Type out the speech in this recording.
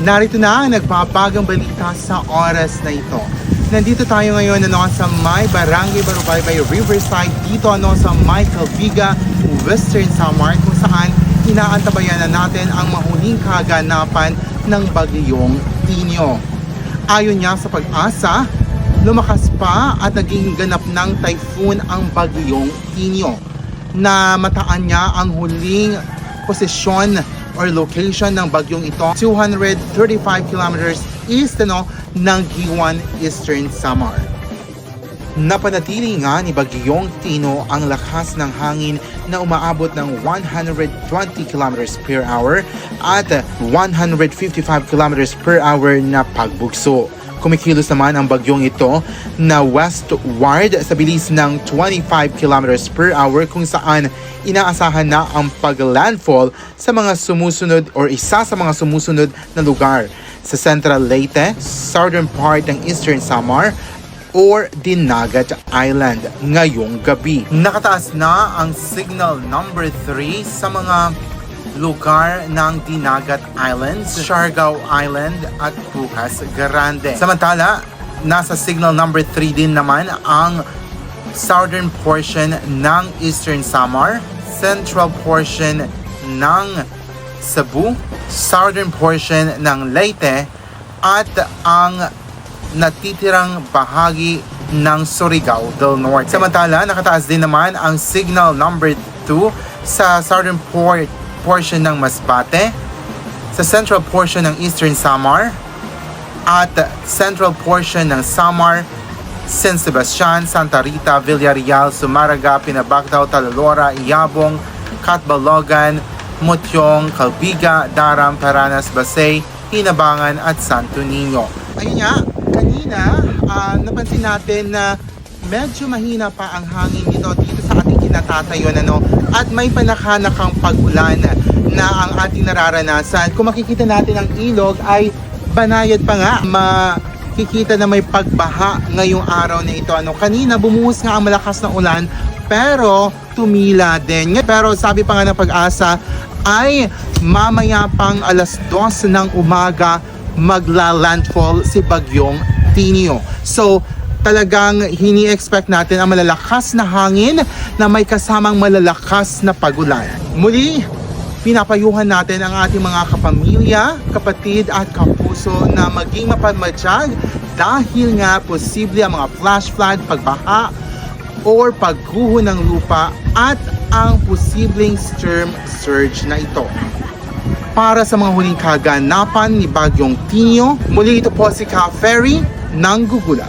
Narito na ang nagbabagang balita sa oras na ito. Nandito tayo ngayon sa may Barangay Barubaybay Riverside dito sa may Calviga, Western Samar, kung saan inaantabayan na natin ang mahuling kaganapan ng bagyong Tinio. Ayon niya sa Pag-asa, lumakas pa at naging ganap ng typhoon ang bagyong Tinio, na mataan niya ang huling posisyon or location ng bagyong ito 235 kilometers east ng Giwan, Eastern Samar. Napanatili nga ni Bagyong Tino ang lakas ng hangin na umaabot ng 120 kilometers per hour at 155 kilometers per hour na pagbugso. Kumikilos naman ang bagyong ito na westward sa bilis ng 25 kilometers per hour, kung saan inaasahan na ang pag-landfall sa mga sumusunod o isa sa mga sumusunod na lugar sa Central Leyte, southern part ng Eastern Samar or Dinagat Island ngayong gabi. Nakataas na ang signal number 3 sa mga lugar ng Dinagat Islands, Siargao Island at Pukas Grande. Samantala, nasa signal number 3 din naman ang southern portion ng Eastern Samar, central portion ng Cebu, southern portion ng Leyte at ang natitirang bahagi ng Surigao del Norte. Samantala, nakataas din naman ang signal number 2 sa southern portion ng Masbate, sa central portion ng Eastern Samar at central portion ng Samar, San Sebastian, Santa Rita, Villarreal, Sumaraga, Pinabactao, Talalora, Iyabong, Catbalogan, Mutyong, Calviga, Daram, Paranas, Basay, Hinabangan at Santo Niño. Ayun nga, kanina napansin natin na medyo mahina pa ang hangin dito sa ating kinatatayuan at may panakanakang pag-ulan na ang ating nararanasan. Kung makikita natin ang ilog ay banayad pa nga. Makikita na may pagbaha ngayong araw na ito. Kanina bumuhos nga ang malakas na ulan pero tumila din. Pero sabi pa nga ng Pag-asa ay mamaya pang alas 2 ng umaga magla-landfall si Bagyong Tinio. So talagang hini-expect natin ang malalakas na hangin na may kasamang malalakas na pag-ulan. Muli, pinapayuhan natin ang ating mga kapamilya, kapatid at kapuso na maging mapagmatsyag dahil nga posible ang mga flash flood, pagbaha or pagguho ng lupa at ang posibleng storm surge na ito. Para sa mga huling kaganapan ni Bagyong Tinio, muli ito po si Ka Ferry ng Gugula.